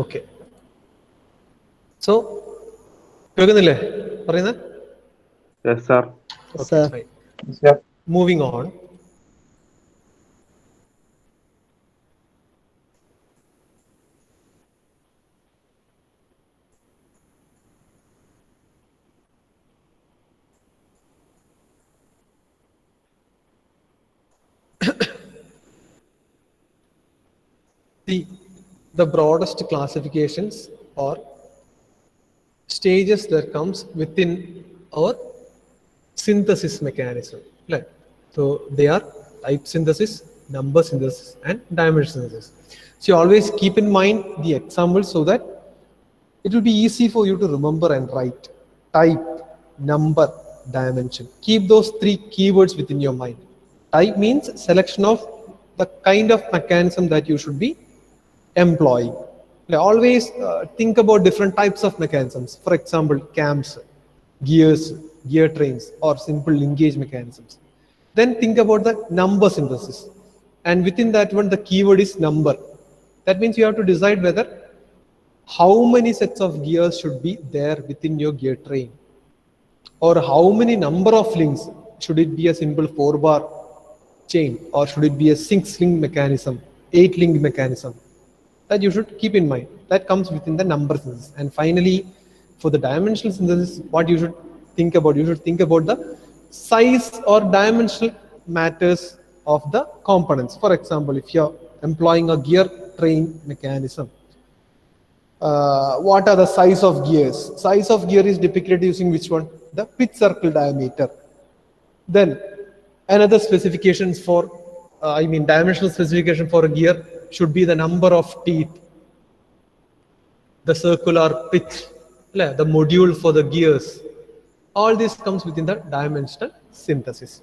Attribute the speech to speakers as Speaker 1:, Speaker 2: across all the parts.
Speaker 1: Okay. So, കേൾക്കുന്നില്ലേ പറയുന്നത്?
Speaker 2: Yes, sir.
Speaker 1: Okay, fine.
Speaker 2: Yes, sir.
Speaker 1: Moving on. The broadest classifications or stages that comes within our synthesis mechanism. Right? So they are type synthesis, number synthesis, and dimension synthesis. So you always keep in mind the examples so that it will be easy for you to remember and write. Type, number, dimension. Keep those three keywords within your mind. Type means selection of the kind of mechanism that you should be employing. Always think about different types of mechanisms. For example, cams, gears, gear trains, or simple linkage mechanisms. Then think about the number synthesis. And within that one, the keyword is number. That means you have to decide whether how many sets of gears should be there within your gear train, or how many number of links. Should it be a simple 4-bar chain, or should it be a 6-link mechanism, 8-link mechanism? That you should keep in mind. That comes within the number synthesis. And finally, for the dimensional synthesis, what you should think about, you should think about the size or dimensional matters of the components. For example, if you're employing a gear train mechanism, what are the size of gears? Size of gear is depicted using which one? The pitch circle diameter. Then another specifications for, dimensional specification for a gear should be the number of teeth, the circular pitch, the module for the gears. All this comes within the dimensional synthesis.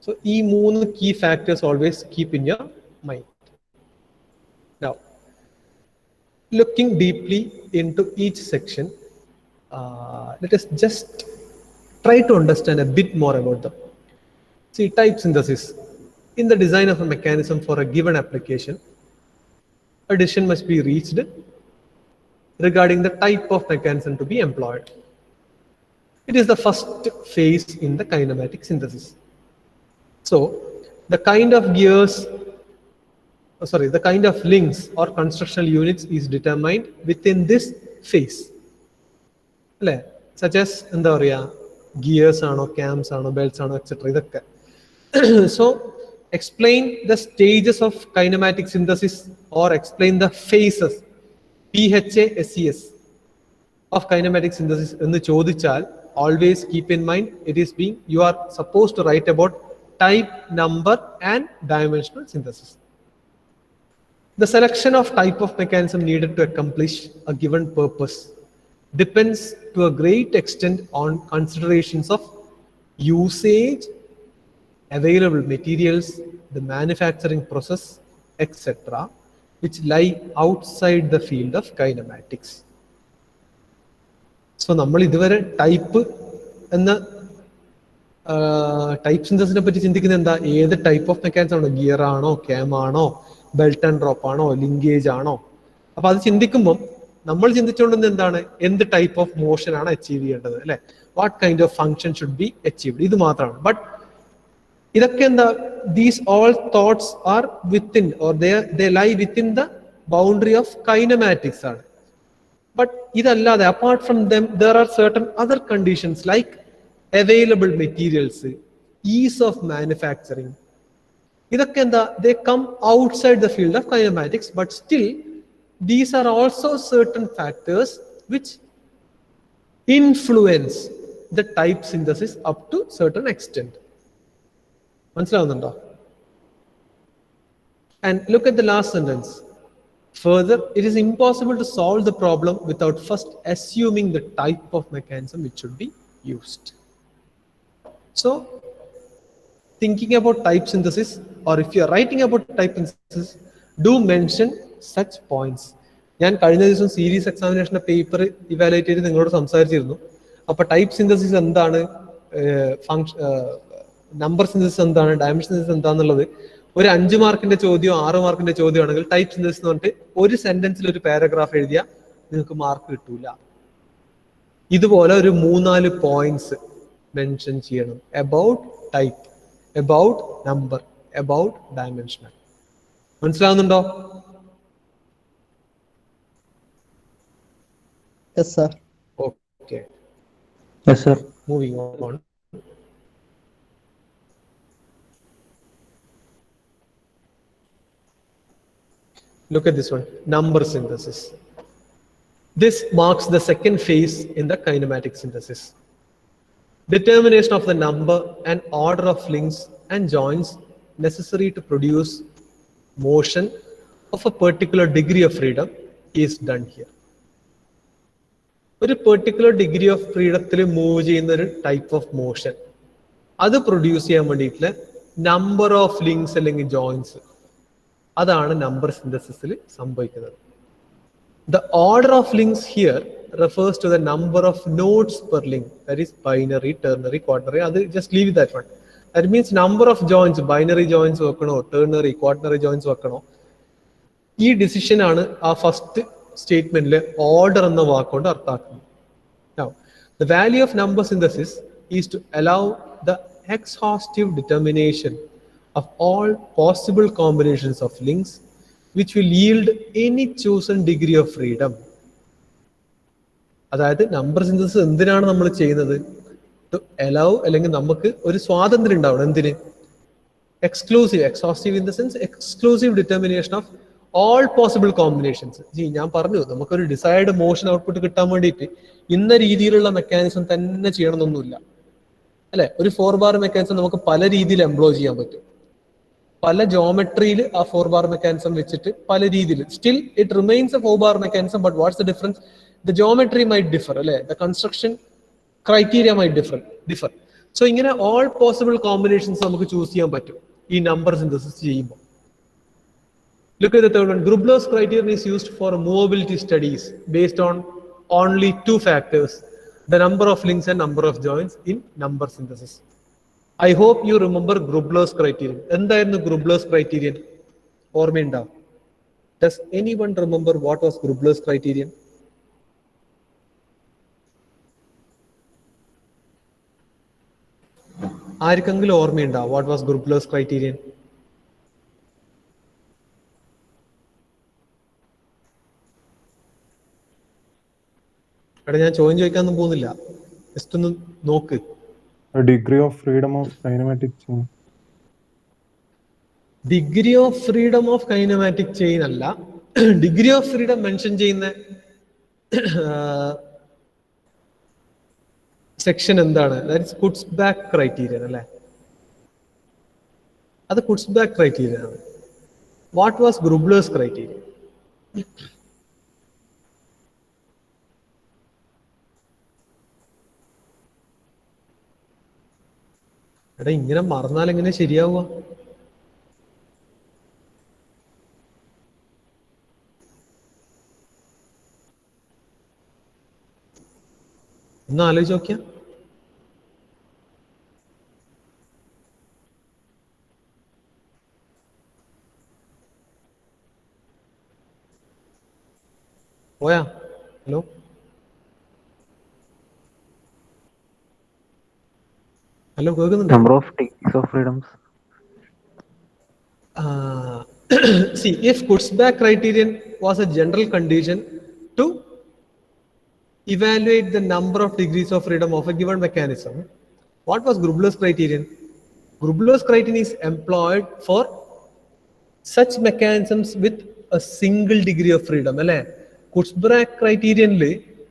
Speaker 1: So, these 3 key factors always keep in your mind. Now, looking deeply into each section, let us just try to understand a bit more about them. See, type synthesis. In the design of a mechanism for a given application, a decision must be reached regarding the type of mechanism to be employed. It is the first phase in the kinematic synthesis. So, the kind of gears, the kind of links or constructional units is determined within this phase. Such as gears, cams, belts, etc. So, explain the stages of kinematic synthesis or explain the phases, PHA, SES, of kinematic synthesis in the chodichal. Always keep in mind, you are supposed to write about type, number, and dimensional synthesis. The selection of type of mechanism needed to accomplish a given purpose depends to a great extent on considerations of usage, available materials, the manufacturing process, etc., which lie outside the field of kinematics. So, നമ്മൾ ഇതുവരെ type എന്ന type സിന്തസിനെ പറ്റി ചിന്തിക്കുന്നത് എന്താ? ഏത് type of mechanism ആണോ? Gear ആണോ, cam ആണോ, ബെൽറ്റ് ആൻഡ് ഡ്രോപ്പ് ആണോ, ലിങ്കേജ് ആണോ? അപ്പൊ അത് ചിന്തിക്കുമ്പോൾ നമ്മൾ ചിന്തിച്ചുകൊണ്ടിരുന്നത് എന്താണ്? എന്ത് ടൈപ്പ് ഓഫ് മോഷൻ ആണ് അച്ചീവ് ചെയ്യേണ്ടത്, അല്ലെ? What kind of function should be achieved, ഇത് മാത്രമാണ്. ബട്ട് ഇതൊക്കെ എന്താ? These all thoughts are within or they lie within the boundary of kinematics ആണ്. ബട്ട് ഇതല്ലാതെ apart from them there are certain other conditions like available materials, ease of manufacturing. ഇതൊക്കെ എന്താ? They come outside the field of kinematics, but still these are also certain factors which influence the type synthesis up to certain extent. മനസ്സിലാവുന്നുണ്ടോ? And look at the last sentence. Further, it is impossible to solve the problem without first assuming the type of mechanism which should be used. So, thinking about type synthesis, or if you are writing about type synthesis, do mention such points. ഞാൻ കഴിഞ്ഞ ദിവസം series എക്സാമിനേഷന്റെ paper evaluate ചെയ്ത് നിങ്ങളോട് സംസാരിച്ചിരുന്നു. അപ്പൊ type synthesis എന്താണ്, number synthesis എന്താണ്, dimension synthesis എന്താണെന്നുള്ളത് ഒരു 5 മാർക്കിന്റെ ചോദ്യം 6 മാർക്കിന്റെ ചോദ്യമാണെങ്കിൽ ടൈപ്പ് സിന്തസിസ് എന്ന് പറഞ്ഞിട്ട് ഒരു സെന്റൻസിൽ ഒരു പാരഗ്രാഫ് എഴുതിയാൽ നിങ്ങൾക്ക് മാർക്ക് കിട്ടൂല. ഇതുപോലെ ഒരു 3-4 പോയിന്റ്സ് മെൻഷൻ ചെയ്യണം. About type, about number, about dimensional. മനസ്സിലാവുന്നുണ്ടോ?
Speaker 3: Yes, sir.
Speaker 1: Okay.
Speaker 2: Yes, sir.
Speaker 1: Moving on. Look at this one, number synthesis. This marks the second phase in the kinematic synthesis. Determination of the number and order of links and joints necessary to produce motion of a particular degree of freedom is done here. ഒരു particular degree of ഫ്രീഡത്തിൽ move ചെയ്യുന്ന ഒരു type of motion അത് produce ചെയ്യാൻ വേണ്ടിയിട്ടുള്ള number of links അല്ലെങ്കിൽ joints, അതാണ് number സിന്തസിസിൽ സംഭവിക്കുന്നത്. The order of links here refers to the number of nodes per link, that is binary, ternary, quaternary. അത് just leave that one. That means number of joints, binary joints വെക്കണോ ternary, quaternary joints വെക്കണോ, ഈ decision ആണ് ആ first സ്റ്റേറ്റ്മെന്റിലെ order എന്ന വാക്കുകൊണ്ട് അർത്ഥാക്കുന്നത്. Now, the value of number synthesis is to allow the exhaustive determination of all possible combinations of links which will yield any chosen degree of freedom. അതായത് number synthesis എന്തിനാണ് നമ്മൾ ചെയ്യുന്നത്? To allow, അല്ലെങ്കിൽ നമുക്ക് ഒരു സ്വാതന്ത്ര്യം ഉണ്ടാവണം. എന്തിന്? Exclusive, exhaustive in the sense exclusive determination of all possible combinations. ഞാൻ പറഞ്ഞു നമുക്കൊരു ഡിസൈഡ് മോഷൻ ഔട്ട്പുട്ട് കിട്ടാൻ വേണ്ടിയിട്ട് ഇന്ന രീതിയിലുള്ള മെക്കാനിസം തന്നെ ചെയ്യണമെന്നൊന്നുമില്ല, അല്ലെ? ഒരു 4 ബാർ മെക്കാനിസം നമുക്ക് പല രീതിയിൽ എംപ്ലോയ് ചെയ്യാൻ പറ്റും. പല ജോമെട്രിയിൽ ആ 4 ബാർ മെക്കാനിസം വെച്ചിട്ട് പല രീതിയിൽ still it remains A 4 bar mechanism, but what's the difference? The geometry might differ, അല്ലെ? The construction criteria might differ. So ഇങ്ങനെ all possible combinations നമുക്ക് ചൂസ് ചെയ്യാൻ പറ്റും ഈ നമ്പർ സിന്തസിസ് ചെയ്യുമ്പോൾ. Look at the third one. Grubler's criterion is used for movability studies based on only 2 factors, the number of links and number of joints in number synthesis. I hope you remember Grubler's criterion. എന്തായിരുന്നു Grubler's criterion? ഓർമ്മയുണ്ടോ? Does anyone remember what was Grubler's criterion? ആർക്കെങ്കിലും ഓർമ്മയുണ്ടോ what was ഗ്രൂപ്പ്ലേഴ്സ് criterion? എടാ ഞാൻ ചോദ്യം ചോദിക്കാനൊന്നും പോകുന്നില്ല, just ഒന്ന് നോക്ക്.
Speaker 2: Degree of freedom of kinematic chain.
Speaker 1: Degree of freedom of kinematic chain അല്ല. ഡിഗ്രി ഓഫ് ഫ്രീഡം മെൻഷൻ ചെയ്യുന്ന സെക്ഷൻ എന്താണ്? ദാറ്റ് ഇസ് കുട്സ്ബാക്ക് ക്രൈറ്റീരിയൻ, അല്ലേ? അത് കുട്സ്ബാക്ക് ക്രൈറ്റീരിയൻ ആണ്. What was Grubler's criterion? എടാ ഇങ്ങനെ മറന്നാൽ എങ്ങനെ ശരിയാവുക? ഒന്ന് ആലോചിച്ച് നോക്കിയാ. പോയാ? ഹലോ, ഹലോ, കേൾക്കുന്നുണ്ടോ?
Speaker 4: Number of degrees of freedoms.
Speaker 1: See, if Kutzbach criterion was a general condition to evaluate the number of degrees of freedom of a given mechanism, what was Grubler's criterion? Grubler's criterion is employed for such mechanisms with a single degree of freedom, അല്ലേ? കുട്സ്ബാക്ക് ക്രൈറ്റീരിയനിൽ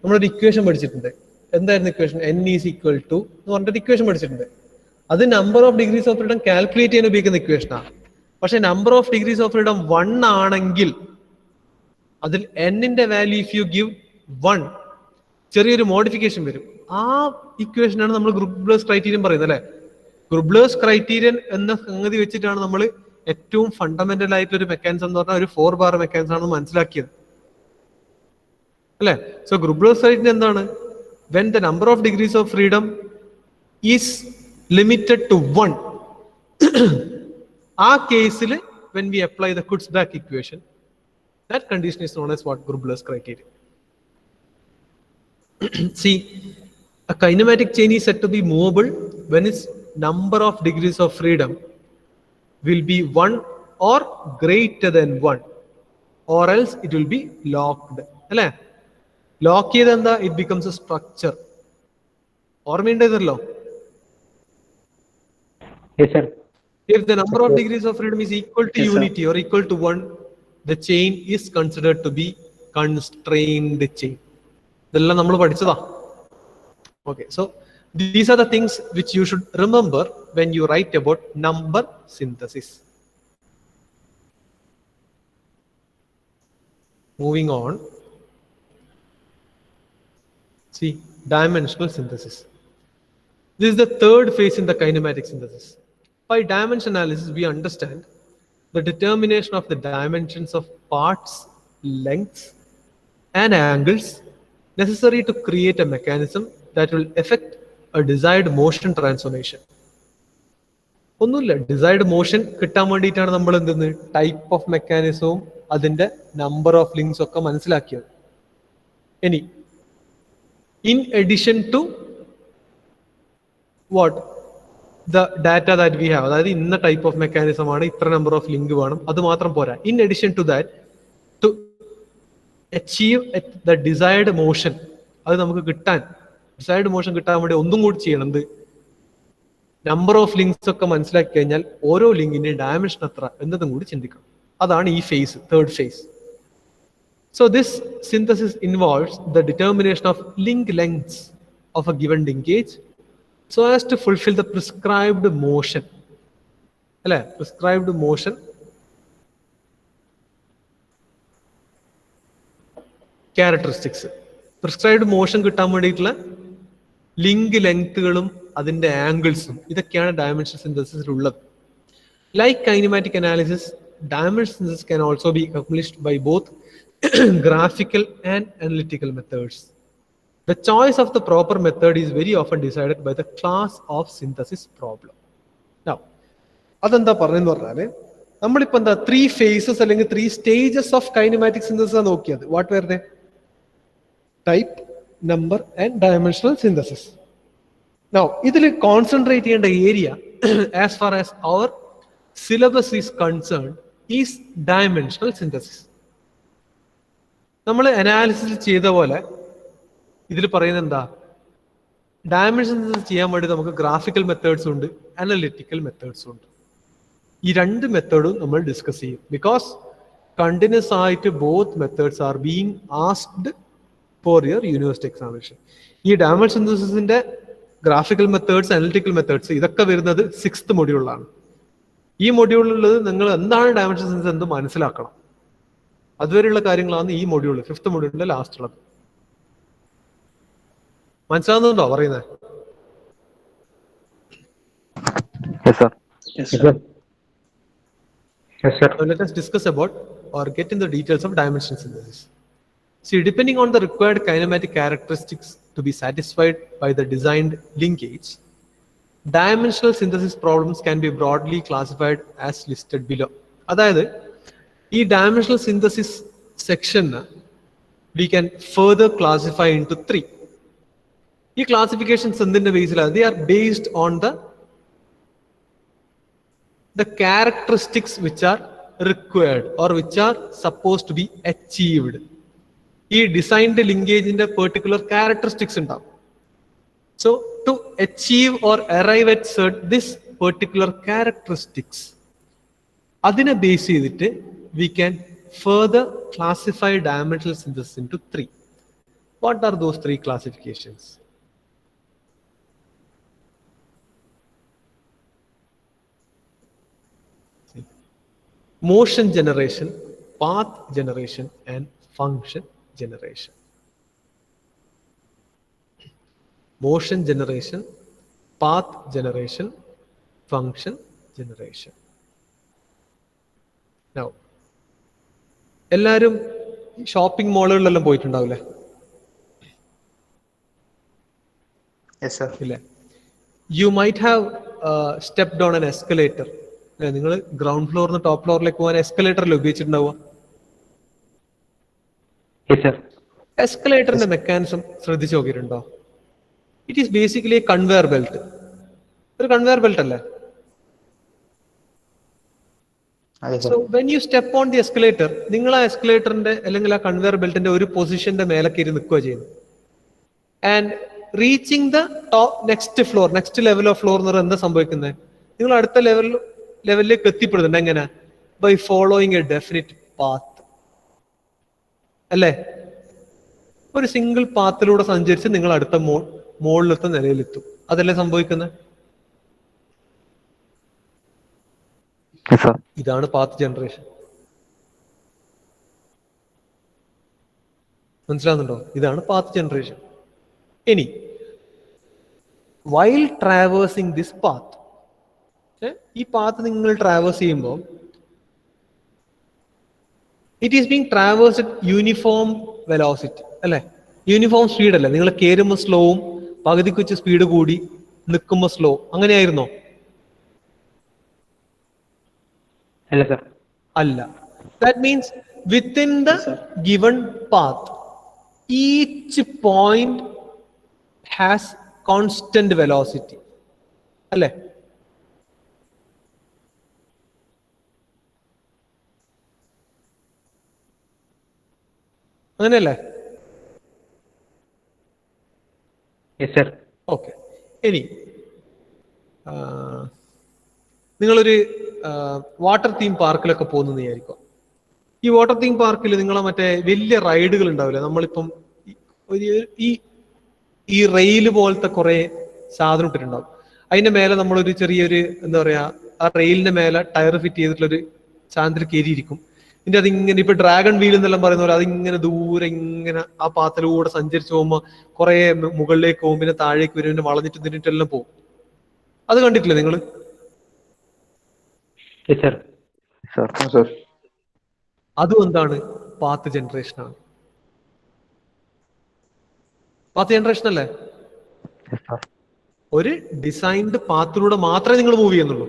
Speaker 1: നമ്മളൊരു equation പഠിച്ചിട്ടുണ്ട്. എന്തായിരുന്നു equation? n is equal to എന്ന് പറഞ്ഞിട്ട് equation പഠിച്ചിട്ടുണ്ട്. അത് number of degrees of freedom calculate ചെയ്യാൻ ഉപയോഗിക്കുന്ന ഇക്വേഷനാണ്. പക്ഷെ number of degrees of freedom 1 ആണെങ്കിൽ അതിൽ n-ന്റെ വാല്യൂ ഇഫ് യു ഗിവ് 1 ചെറിയൊരു മോഡിഫിക്കേഷൻ വരും. ആ ഇക്വേഷനാണ് നമ്മൾ ഗ്രൂബ്ലേഴ്സ് ക്രൈറ്റീരിയൻ പറയുന്നത്, അല്ലെ? ഗ്രൂബ്ലേഴ്സ് ക്രൈറ്റീരിയൻ എന്ന സംഗതി വെച്ചിട്ടാണ് നമ്മൾ ഏറ്റവും ഫണ്ടമെന്റൽ ആയിട്ടുള്ള ഒരു മെക്കാനിസം എന്ന് പറഞ്ഞാൽ ഒരു 4 ബാർ മെക്കാനിസം ആണെന്ന് മനസ്സിലാക്കിയത്, അല്ലെ? സോ ഗ്രൂബ്ലേഴ്സ് ക്രൈറ്റീരിയൻ എന്താണ്? When the number of degrees of freedom is limited to 1, ആ കേസിൽ when we apply the Kutzbach equation, that condition is known as what? Grubler's criteria. See, a kinematic chain is said to be movable when its number of degrees of freedom will be 1 or greater than 1, or else it will be locked. അല്ലേ? Lock ചെയ്ത് എന്താ? It becomes a structure. ഓർമ്മയുണ്ടല്ലോ?
Speaker 2: Yes, sir.
Speaker 1: If the number of degrees of freedom is equal to unity or equal to 1, the chain is considered to be constrained chain. ഇതെല്ലാം നമ്മൾ പഠിച്ചതാ. Okay, so these are the things which you should remember when you write about number synthesis. Moving on. See, dimensional synthesis. This is the third phase in the kinematic synthesis. By dimension analysis, we understand the determination of the dimensions of parts, lengths, and angles necessary to create a mechanism that will affect a desired motion transformation. ഒന്നുമില്ല, desired motion കിട്ടാൻ വേണ്ടിയിട്ടാണ് നമ്മൾ എന്തെന്ന് type of മെക്കാനിസവും അതിന്റെ number of links ഒക്കെ മനസ്സിലാക്കിയത്. ഇനി in addition to what the data that we have, അതായത് ഇന്ന ടൈപ്പ് ഓഫ് മെക്കാനിസം ആണ്, ഇത്ര നമ്പർ ഓഫ് ലിങ്ക് വേണം, അത് മാത്രം പോരാ. In addition to that, to achieve the desired motion, അത് നമുക്ക് കിട്ടാൻ, ഡിസൈർഡ് മോഷൻ കിട്ടാൻ വേണ്ടി ഒന്നും കൂടി ചെയ്യണം. എന്ത്? നമ്പർ ഓഫ് ലിങ്ക്സ് ഒക്കെ മനസ്സിലാക്കി കഴിഞ്ഞാൽ ഓരോ ലിങ്കിന്റെ ഡയമെൻഷൻ എത്ര എന്നതും കൂടി ചിന്തിക്കണം. അതാണ് ഈ phase, third phase. So this synthesis involves the determination of link lengths of a given linkage so as to fulfill the prescribed motion. അല്ലെ? prescribed motion characteristics. prescribed motion കിട്ടാൻ വേണ്ടിയിട്ടുള്ള ലിങ്ക് ലെങ്ത്തുകളും അതിന്റെ ആംഗിൾസും, ഇതൊക്കെയാണ് ഡയമെൻഷൻ സിന്തസിസിൽ ഉള്ളത്. Like kinematic analysis, dimension synthesis can also be accomplished by both graphical and analytical methods. The choice of the proper method is very often decided by the class of synthesis problem. Now, അതെന്താ പറയുന്നത് പറഞ്ഞാല്, നമ്മളിപ്പോ എന്താ 3 phases അല്ലെങ്കിൽ 3 stages of kinematic synthesis ആണ് നോക്കിയത്. What were they? Type, number and dimensional synthesis. Now, ഇതിൽ concentrate ചെയ്യേണ്ട area as far as our syllabus is concerned is dimensional synthesis. നമ്മൾ അനാലിസിസ് ചെയ്ത പോലെ ഇതിൽ പറയുന്നത് എന്താ? ഡയമെൻഷൻ ചെയ്യാൻ വേണ്ടി നമുക്ക് ഗ്രാഫിക്കൽ മെത്തേഡ്സ് ഉണ്ട്, അനലിറ്റിക്കൽ മെത്തേഡ്സ് ഉണ്ട്. ഈ രണ്ട് മെത്തേഡും നമ്മൾ ഡിസ്കസ് ചെയ്യും. ബിക്കോസ് കണ്ടിന്യൂസ് ആയിട്ട് both methods are being asked for your university examination. ഈ ഡയമെൻഷൻ സിന്തസിസിന്റെ ഗ്രാഫിക്കൽ മെത്തേഡ്സ്, അനലിറ്റിക്കൽ മെത്തേഡ്സ് ഇതൊക്കെ വരുന്നത് 6th മൊഡ്യൂളിലാണ്. ഈ മൊഡ്യൂളിലുള്ളത് നിങ്ങൾ എന്താണ് ഡയമെൻഷൻ സിന്തസിസ് എന്ന് മനസ്സിലാക്കണം. അതുവരെയുള്ള കാര്യങ്ങളാണ് ഈ മൊഡ്യൂൾ, 5th മൊഡ്യൂളിന്റെ ലാസ്റ്റ് ഉള്ളത്. മനസ്സിലാവുന്നുണ്ടോ പറയുന്നത്?
Speaker 2: Yes, sir. Yes, sir. Yes, sir.
Speaker 1: So let us discuss about or get in the details of dimension synthesis. See, depending on the required kinematic characteristics to be satisfied by the designed linkage, dimensional synthesis problems can be broadly classified as listed below. അതായത് ഈ dimensional synthesis section we can further classify into 3. ഈ classifications എന്തിന്റെ ബേസിലാണ്? They are based on the characteristics which are required or which are supposed to be achieved. ഈ designed ലിങ്കേജിന്റെ particular characteristics ഉണ്ടാവും. So to achieve or arrive at this particular characteristics, അതിനെ base ചെയ്തിട്ട് we can further classify dimensional synthesis into 3. What are those 3 classifications? motion generation, path generation and function generation. Motion generation, path generation, function generation. Now, എല്ലാരും shopping മോളുകളിലെല്ലാം പോയിട്ടുണ്ടാവില്ലേ?
Speaker 3: Yes, sir.
Speaker 1: ഇല്ലേ? You might have stepped on an escalator നിങ്ങൾ ground ഫ്ലോറിൽ നിന്ന് top ഫ്ലോറിലേക്ക് പോകാൻ എസ്കലേറ്ററിൽ ഉപയോഗിച്ചിട്ടുണ്ടാവുക. എസ്കലേറ്ററിന്റെ mechanism ശ്രദ്ധിച്ചു നോക്കിയിട്ടുണ്ടോ? It is basically a conveyor belt. ഒരു conveyor belt അല്ലേ? So when you step on the escalator, നിങ്ങൾ ആ എസ്കലേറ്ററിന്റെ അല്ലെങ്കിൽ ആ കൺവെയർ ബെൽറ്റിന്റെ ഒരു പൊസിഷന്റെ മേലെ കയറി നിൽക്കുക ചെയ്യുന്നു. And reaching the top next floor, next level of floor എന്ന് പറയുന്നത് എന്താ സംഭവിക്കുന്നത്? നിങ്ങൾ അടുത്ത ലെവലിലേക്ക് എത്തിപ്പെടുന്നുണ്ട്. എങ്ങനെ? By following a definite path അല്ലേ? ഒരു സിംഗിൾ പാത്തിലൂടെ സഞ്ചരിച്ച് നിങ്ങൾ അടുത്ത മുകളിലത്തെ നിലയിലെത്തും. അതല്ലേ സംഭവിക്കുന്നത്? ഇതാണ് പാത്ത് ജനറേഷൻ. മനസ്സിലാവുന്നുണ്ടോ? ഇതാണ് പാത്ത് ജനറേഷൻ. ഇനി വൈൽ ട്രാവേഴ്സിങ് ദിസ് പാത്ത്, ഈ പാത്ത് നിങ്ങൾ ട്രാവേഴ്സ് ചെയ്യുമ്പോൾ it is being traversed uniform velocity അല്ലെ? യൂണിഫോം സ്പീഡ് അല്ലേ? നിങ്ങൾ കയറുമ്പോൾ സ്ലോവും പകുതിക്ക് വെച്ച് സ്പീഡ് കൂടി നിൽക്കുമ്പോൾ സ്ലോ, അങ്ങനെയായിരുന്നോ? അല്ല. That means within the given path, each point has constant velocity. അല്ലേ? അങ്ങനെയല്ലേ? ഓക്കെ. ഇനി നിങ്ങളൊരു വാട്ടർ തീം പാർക്കിലൊക്കെ പോകുന്നു വിചാരിക്കുക. ഈ വാട്ടർ തീം പാർക്കിൽ നിങ്ങളെ മറ്റേ വലിയ റൈഡുകൾ ഉണ്ടാവില്ലേ? നമ്മളിപ്പം ഈ റെയിൽ പോലത്തെ കുറെ സാധനം ഇട്ടിട്ടുണ്ടാവും. അതിന്റെ മേലെ നമ്മളൊരു ചെറിയൊരു എന്താ പറയാ, ആ റെയിലിന്റെ മേലെ ടയർ ഫിറ്റ് ചെയ്തിട്ടുള്ളൊരു സാധനത്തിൽ കയറിയിരിക്കും. ഇതിന്റെ അതിങ്ങനെ ഇപ്പൊ ഡ്രാഗൺ വീൽ എന്നെല്ലാം പറയുന്ന പോലെ അതിങ്ങനെ ദൂരെ ഇങ്ങനെ ആ പാത്തിലൂടെ സഞ്ചരിച്ചു പോകുമ്പോൾ കുറെ മുകളിലേക്ക് പോകും, പിന്നെ താഴേക്ക് വരും, പിന്നെ വളഞ്ഞിട്ട് തിന്നിട്ടെല്ലാം പോകും. അത് കണ്ടിട്ടില്ലേ നിങ്ങള്? അതും എന്താണ്? പാത്ത് ജനറേഷൻ ആണ്. പാത്ത് ജനറേഷൻ അല്ലേ? ഒരു ഡിസൈൻഡ് പാത്തിലൂടെ മാത്രമേ നിങ്ങൾ മൂവ് ചെയ്യുന്നുള്ളൂ.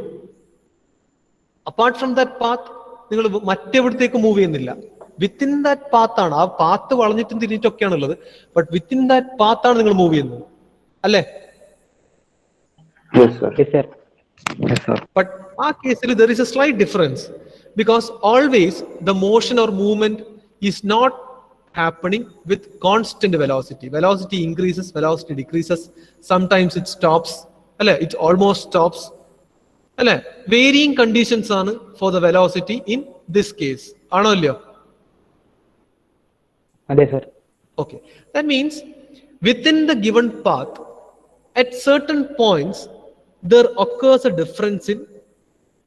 Speaker 1: അപ്പാർട്ട് ഫ്രം ദാറ്റ് പാത്ത് നിങ്ങൾ മറ്റെവിടത്തേക്ക് മൂവ് ചെയ്യുന്നില്ല. വിത്തിൻ ദാറ്റ് പാത്താണ്. ആ പാത്ത് വളഞ്ഞിട്ടും തിരിഞ്ഞിട്ടൊക്കെയാണ് ഉള്ളത്. ബട്ട് വിത്തിൻ ദാറ്റ് പാത്താണ് നിങ്ങൾ മൂവ് ചെയ്യുന്നത് അല്ലേ? But our case there is a slight difference, because always the motion or movement is not happening with constant velocity. Velocity increases, velocity decreases, sometimes it stops, it almost stops. Varying conditions are for the velocity in this case. Ano illaya?
Speaker 2: Ade sir.
Speaker 1: Okay, that means within the given path at certain points there occurs a difference in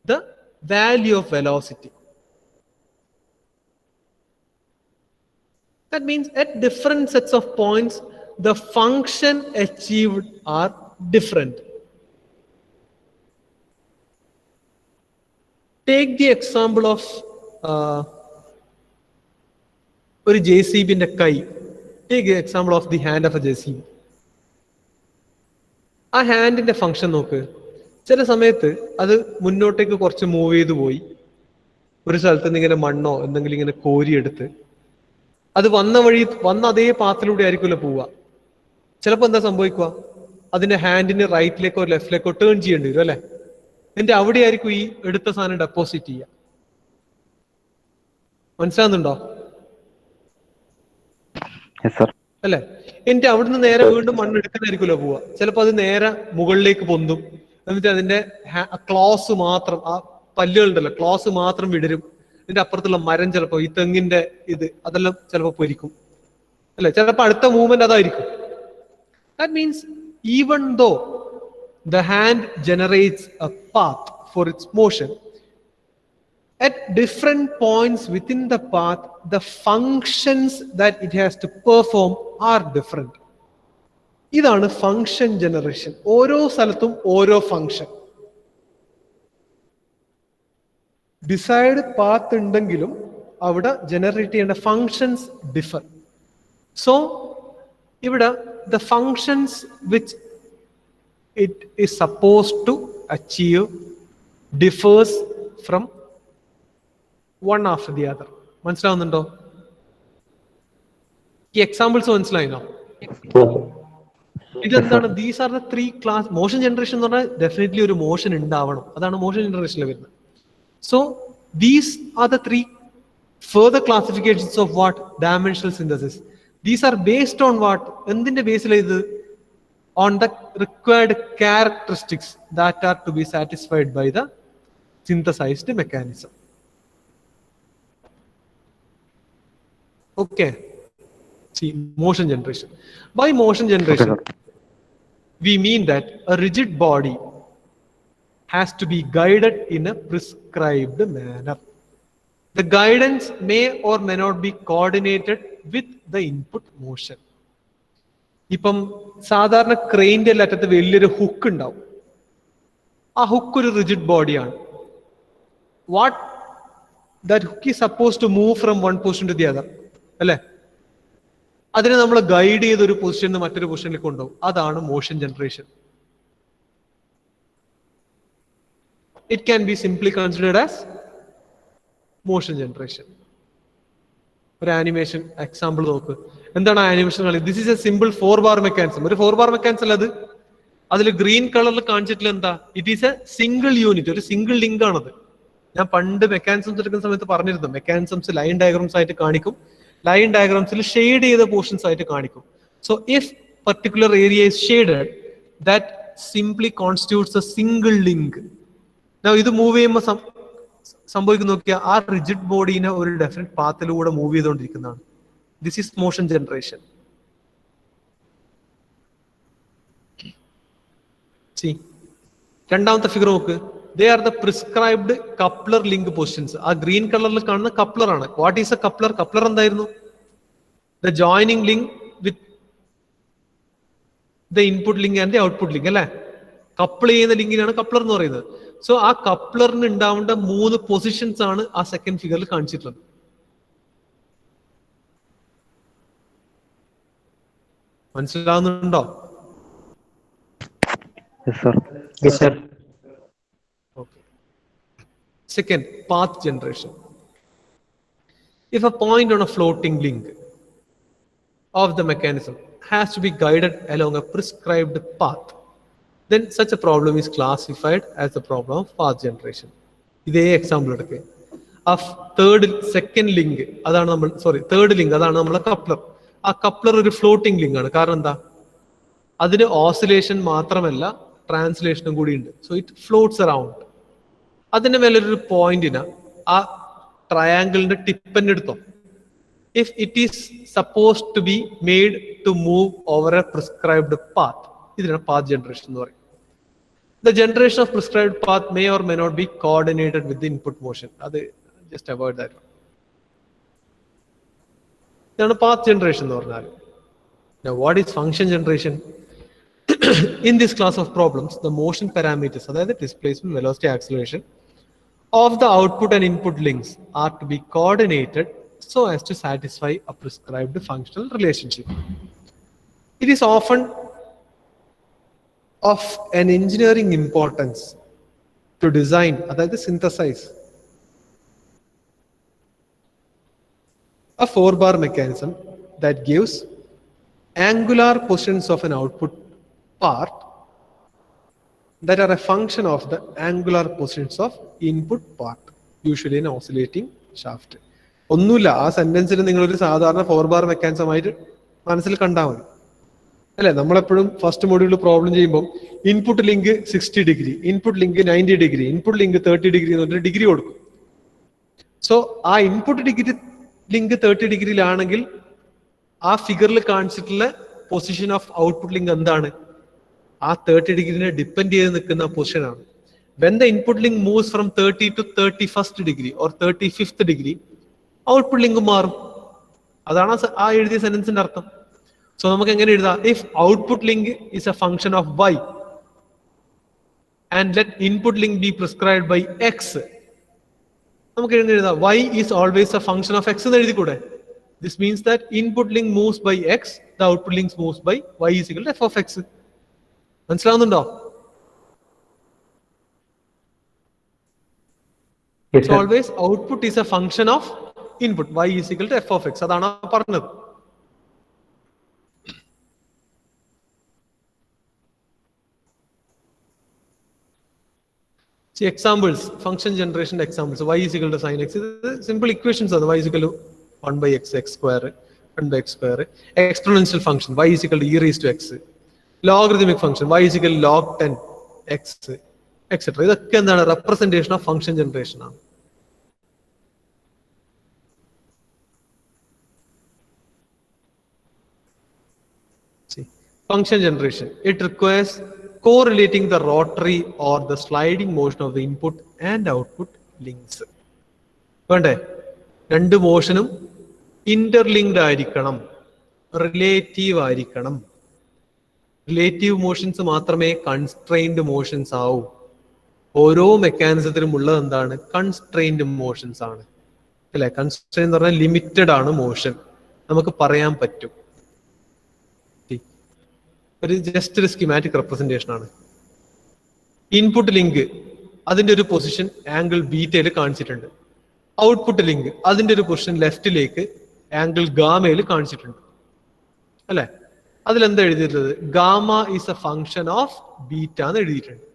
Speaker 1: the value of velocity. That means at different sets of points the function achieved are different. Take the example of ഒരു JCBന്റെ കൈ. Take the example of the hand of a JCB. ആ ഹാൻഡിന്റെ function നോക്ക്. ചില സമയത്ത് അത് മുന്നോട്ടേക്ക് കുറച്ച് move ചെയ്തു പോയി ഒരു സ്ഥലത്ത് നിന്ന് ഇങ്ങനെ മണ്ണോ എന്തെങ്കിലും ഇങ്ങനെ കോരിയെടുത്ത് അത് വന്ന അതേ പാത്തിലൂടെ ആയിരിക്കുമല്ലോ പോവുക. ചിലപ്പോൾ എന്താ സംഭവിക്കുക? അതിന്റെ ഹാൻഡിന് റൈറ്റിലേക്കോ ലെഫ്റ്റിലേക്കോ ടേൺ ചെയ്യേണ്ടി വരും അല്ലെ? എന്നിട്ട് അവിടെ ആയിരിക്കും ഈ എടുത്ത സാധനം ഡെപ്പോസിറ്റ് ചെയ്യുക. മനസ്സിലാകുന്നുണ്ടോ അല്ലെ? എന്നിട്ട് അവിടുന്ന് നേരെ വീണ്ടും മണ്ണ് എടുക്കാനായിരിക്കുമല്ലോ പോവുക. ചിലപ്പോൾ അത് നേരെ മുകളിലേക്ക് പൊന്തും. എന്നിട്ട് അതിന്റെ ക്ലോസ് മാത്രം, ആ പല്ലുകളുണ്ടല്ലോ, ക്ലോസ് മാത്രം വിടരും. ഇതിന്റെ അപ്പുറത്തുള്ള മരം ചിലപ്പോൾ ഈ തെങ്ങിന്റെ അതെല്ലാം ചിലപ്പോൾ പൊരിക്കും അല്ലെ? ചിലപ്പോൾ അടുത്ത മൂവ്മെന്റ് അതായിരിക്കും. That means even though the hand generates a path for its motion, at different points within the path the functions that it has to perform are different. ഇതാണ് ഫംഗ്ഷൻ ജനറേഷൻ. ഓരോ സ്ഥലത്തും ഓരോ ഫംഗ്ഷൻ. ഡിസൈഡ് പാത്ത് ഉണ്ടെങ്കിലും അവിടെ generate ചെയ്യേണ്ട functions differ. So ഇവിടെ the functions which it is supposed to achieve differs from one after the other. മനസ്സിലാവുന്നുണ്ടോ? ഈ എക്സാമ്പിൾസ് മനസ്സിലായിനോ? ഇതെന്താണ്? These are the 3 class. Motion generation എന്ന് പറഞ്ഞാൽ ഡെഫിനറ്റ്ലി ഒരു മോഷൻ ഉണ്ടാവണം. അതാണ് മോഷൻ ജനറേഷനിൽ വരുന്നത്. So these are the 3 further classifications of what? Dimensional synthesis. These are based on what? എന്തിന്റെ ബേസിലാണ് ഇത്? On the required characteristics that are to be satisfied by the synthesized mechanism. Okay. See, motion generation. By motion generation, we mean that a rigid body has to be guided in a prescribed manner. The guidance may or may not be coordinated with the input motion. ഇപ്പം സാധാരണ ക്രെയിൻ്റെ അറ്റത്ത് വലിയൊരു hook ഉണ്ടാവും. ആ hook ഒരു rigid ബോഡിയാണ്. What that hook is suppose to move from one position to the other, അല്ലേ? അതിനെ നമ്മൾ ഗൈഡ് ചെയ്ത് ഒരു പൊസിഷനിൽ നിന്ന് മറ്റൊരു പൊസിഷനിലേക്ക് കൊണ്ടുപോകും. അതാണ് motion generation. It can be simply considered as motion generation. ഒരു ആനിമേഷൻ എക്സാമ്പിൾ നോക്ക്. എന്താണ് ആനിമേഷൻ കളി? This is A simple 4 bar mechanism. ഒരു 4 bar മെക്കാനിസം അല്ല അത്. അതിൽ ഗ്രീൻ കളറിൽ കാണിച്ചിട്ടില്ല എന്താ? It is A single unit, ഒരു സിംഗിൾ ലിങ്ക് ആണത്. ഞാൻ പണ്ട് മെക്കാനിസംസ് എടുക്കുന്ന സമയത്ത് പറഞ്ഞിരുന്നു, മെക്കാനിസംസ് ലൈൻ ഡയഗ്രാംസ് ആയിട്ട് കാണിക്കും, ലൈൻ ഡയഗ്രാംസിൽ ഷെയ്ഡ് ചെയ്ത പോർഷൻസ് ആയിട്ട് കാണിക്കും. So if particular area is shaded, that simply constitutes a single link. ഇത് മൂവ് ചെയ്യുമ്പോൾ സംഭവിക്കുന്ന നോക്കിയാൽ ആ റിജിഡ് ബോഡീനെ ഒരു ഡെഫിനറ്റ് പാത്തിലൂടെ മൂവ് ചെയ്തുകൊണ്ടിരിക്കുന്നതാണ്. This is motion generation. രണ്ടാമത്തെ ഫിഗർ നോക്ക്. They are the prescribed coupler link positions. ആ ഗ്രീൻ കളറിൽ കാണുന്ന കപ്ലർ ആണ്. What is a coupler? Coupler എന്തായിരുന്നു? The joining link with the input link and the output link, അല്ലെ? Couple ചെയ്യുന്ന ലിങ്കിനാണ് coupler എന്ന് പറയുന്നത്. സോ ആ കപ്ലറിന് ഉണ്ടാവേണ്ട 3 പൊസിഷൻസ് ആണ് ആ സെക്കൻഡ് ഫിഗറിൽ കാണിച്ചിട്ടുള്ളത്. മനസ്സിലാവുന്നുണ്ടോ? Second, path generation. If a point on a floating link of the mechanism has to be guided along a prescribed path, then such a problem is classified as the problem of path generation. ഇതേ example എടുക്കുക. ആ second link അതാണ് third link അതാണ് നമ്മളെ coupler. ആ coupler ഒരു floating link ആണ്. കാരണം എന്താ? അതിന് ഓസിലേഷൻ മാത്രമല്ല ട്രാൻസ്ലേഷനും കൂടി ഉണ്ട്. So it floats around. അതിന്റെ മേലൊരു പോയിന്റിന് ആ ട്രയാങ്കിളിന്റെ ടിപ്പന്നെ എടുത്തോ. If it is supposed to be made to move over a prescribed path, ഇതിനാണ് പാത്ത് ജനറേഷൻ എന്ന് പറയും. The generation of prescribed path may or may not be coordinated with the input motion. അത് ജസ്റ്റ് അവോയ്ഡ് ദാറ്റ്. ഇതാണ് path generation എന്ന് പറഞ്ഞാൽ. Now, what is function generation? In this class of problems, the motion parameters, അതായത് displacement, velocity, acceleration of the output and input links are to be coordinated so as to satisfy a prescribed functional relationship. It is often of an engineering importance to design, അതായത് synthesize a 4 bar mechanism that gives angular positions of an output part that are a function of the angular positions of input part, usually in oscillating shaft. ഒന്നുമില്ല, ആ സെന്റൻസിൽ നിങ്ങളൊരു സാധാരണ 4 bar mechanism ആയിട്ട് മനസ്സിൽ കണ്ടാൽ മതി, അല്ലെ? നമ്മളെപ്പോഴും ഫസ്റ്റ് മോഡ്യൂളിൽ പ്രോബ്ലം ചെയ്യുമ്പോൾ input link 60 degree, input link 90 degree, input link 30 degree എന്ന് പറഞ്ഞിട്ട് ഡിഗ്രി കൊടുക്കും. സോ ആ ഇൻപുട്ട് ലിങ്ക് 30 ഡിഗ്രിയിലാണെങ്കിൽ ആ ഫിഗറിൽ കാണിച്ചിട്ടുള്ള പൊസിഷൻ ഓഫ് ഔട്ട്പുട്ട് ലിങ്ക് എന്താണ്? ആ 30 ഡിഗ്രിനെ ഡിപ്പെൻഡ് ചെയ്ത് നിൽക്കുന്ന പൊസിഷനാണ്. When the input link moves from 30 to 31st degree or 35th degree, output link മാറും. അതാണ് ആ എഴുതിയ സെന്റൻസിന്റെ അർത്ഥം. സോ നമുക്ക് എങ്ങനെ എഴുതാം? If output link is a function of y and let input link be prescribed by x, നമുക്ക് എങ്ങനെ എഴുതാം? y is always a function of x എന്ന് എഴുതിക്കൂടെ? This means that input link moves by x, the output link moves by y is equal to f of x. മനസ്സിലാവുന്നുണ്ടോ?
Speaker 2: Yes,
Speaker 1: So
Speaker 2: sir.
Speaker 1: always output is a function of input. Y is equal to f of x. അതാണ് പറഞ്ഞത്. See examples, function generation examples. Y is equal to sin x. Simple equations are y is equal to 1 by x, x square, 1 by x square. Exponential function, y is equal to e raised to x. Logarithmic function, y is equal to log 10 x, etc. ഇതൊക്കെ എന്താണ് representation of function generation ആണ്. See, function generation, it requires correlating the rotary or the sliding motion of the input and output links. വേണ്ടേ? രണ്ട് മോഷനും interlinked ആയിരിക്കണം, relative ആയിരിക്കണം. Relative motions മാത്രമേ constrained motions ആവൂ. ഓരോ മെക്കാനിസത്തിലും ഉള്ളത് എന്താണ്? കൺസ്ട്രെയിൻഡ് മോഷൻസ് ആണ്, അല്ലെ? കൺസ്ട്രെയിൻ എന്ന് പറഞ്ഞാൽ ലിമിറ്റഡ് ആണ് മോഷൻ, നമുക്ക് പറയാൻ പറ്റും. ഒരു ജസ്റ്റ് ഒരു സ്കിമാറ്റിക് റെപ്രസെന്റേഷൻ ആണ്. ഇൻപുട്ട് ലിങ്ക് അതിന്റെ ഒരു പൊസിഷൻ ആംഗിൾ ബീറ്റയിൽ കാണിച്ചിട്ടുണ്ട്. ഔട്ട്പുട്ട് ലിങ്ക് അതിന്റെ ഒരു പൊസിഷൻ ലെഫ്റ്റിലേക്ക് ആംഗിൾ ഗാമയിൽ കാണിച്ചിട്ടുണ്ട്, അല്ലെ? അതിലെന്താ എഴുതിയിട്ടുള്ളത്? Gamma is a function of beta എന്ന് എഴുതിയിട്ടുണ്ട്.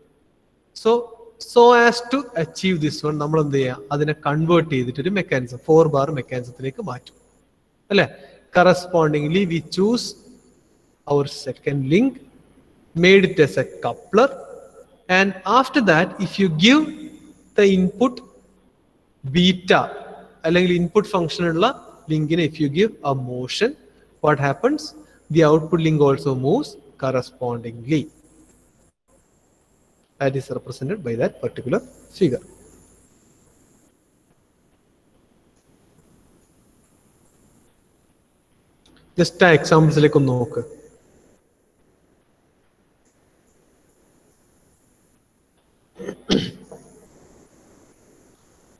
Speaker 1: So as to achieve this one നമ്മൾ എന്ത് ചെയ്യുക? അതിനെ കൺവേർട്ട് ചെയ്തിട്ട് ഒരു മെക്കാനിസം 4 ബാർ മെക്കാനിസത്തിലേക്ക് മാറ്റും, അല്ലെ? Correspondingly V choose our second link, made it as a coupler, and after that if you give the input beta അല്ലെങ്കിൽ input function ഉള്ള ലിങ്കിന് if you give a motion, what happens? The output link also moves correspondingly. That is represented by that particular figure. Just ആ എക്സാമ്പിൾസിലേക്ക് ഒന്ന് നോക്ക്.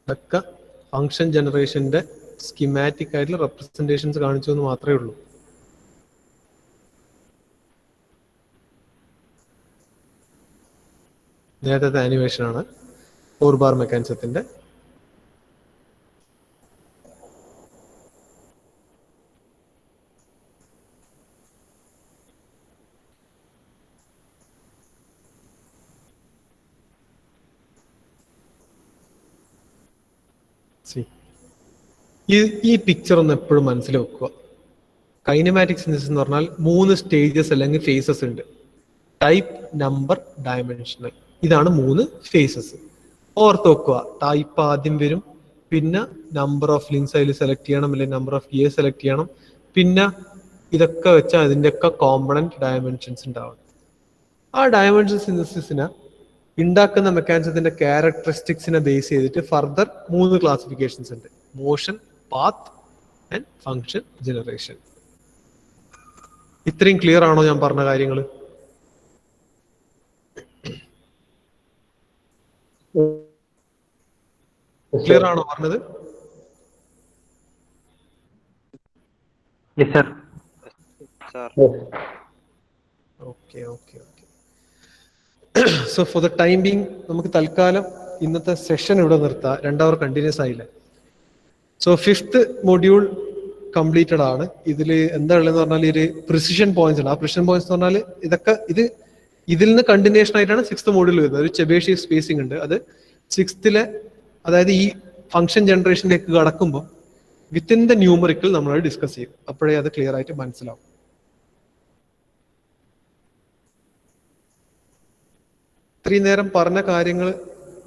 Speaker 1: ഇതൊക്കെ function ജനറേഷന്റെ schematic ആയിട്ടുള്ള representations കാണിച്ചു എന്ന് മാത്രമേ ഉള്ളൂ. നേരത്തെ ആനിമേഷൻ ആണ് 4 ബാർ മെക്കാനിസത്തിന്റെ. ഈ പിക്ചർ ഒന്ന് എപ്പോഴും മനസ്സിൽ വെക്കുക. കൈനമാറ്റിക് സിന്തസിസ് എന്ന് പറഞ്ഞാൽ 3 സ്റ്റേജസ് അല്ലെങ്കിൽ ഫേസസ് ഉണ്ട്. Type, number, dimensional. ഇതാണ് 3 ഫേസസ്. ഓർത്ത് വെക്കുക. ടൈപ്പ് ആദ്യം വരും, പിന്നെ നമ്പർ ഓഫ് ലിങ്ക്സ് അതിൽ സെലക്ട് ചെയ്യണം, അല്ലെങ്കിൽ നമ്പർ ഓഫ് ഗിയർ സെലക്ട് ചെയ്യണം, പിന്നെ ഇതൊക്കെ വെച്ചാൽ അതിൻ്റെയൊക്കെ കോമ്പണന്റ് ഡയമെൻഷൻസ് ഉണ്ടാവും. ആ ഡയമെൻഷൻ സിന്തസിസിനെ ഉണ്ടാക്കുന്ന മെക്കാനിസത്തിന്റെ ക്യാരക്ടറിസ്റ്റിക്സിനെ ബേസ് ചെയ്തിട്ട് ഫർദർ 3 ക്ലാസിഫിക്കേഷൻസ് ഉണ്ട്: motion, path and function generation. ഇത്രയും ക്ലിയർ ആണോ ഞാൻ പറഞ്ഞ കാര്യങ്ങൾ? ക്ലിയർ ആണോ പറഞ്ഞത്?
Speaker 2: Yes, sir.
Speaker 1: Okay. So for the time being നമുക്ക് തൽക്കാലം ഇന്നത്തെ സെഷൻ ഇവിടെ നിർത്താം. 2 hour കണ്ടിന്യൂസ് ആയില്ലേ? സോ 5th മൊഡ്യൂൾ കംപ്ലീറ്റഡ് ആണ്. ഇതിൽ എന്താ ഉള്ളതെന്ന് പറഞ്ഞാൽ ഒരു പ്രിസിഷൻ പോയിന്റ്സ് ഉണ്ട്. ആ പ്രിസിഷൻ പോയിന്റ്സ് എന്ന് പറഞ്ഞാൽ ഇതൊക്കെ ഇതിൽ നിന്ന് കണ്ടിന്യൂഷൻ ആയിട്ടാണ് 6th മൊഡ്യൂൾ വരുന്നത്. ഒരു ചെബേഷിയർ സ്പേസിംഗ് ഉണ്ട്. അത് 6th അതായത് ഈ ഫംഗ്ഷൻ ജനറേഷനിലേക്ക് കടക്കുമ്പോൾ വിത്തിൻ ദ ന്യൂമറിക്കൽ നമ്മൾ ഡിസ്കസ് ചെയ്യും. അപ്പോഴേ അത് ക്ലിയർ ആയിട്ട് മനസ്സിലാവും. ഇത്രയും നേരം പറഞ്ഞ കാര്യങ്ങൾ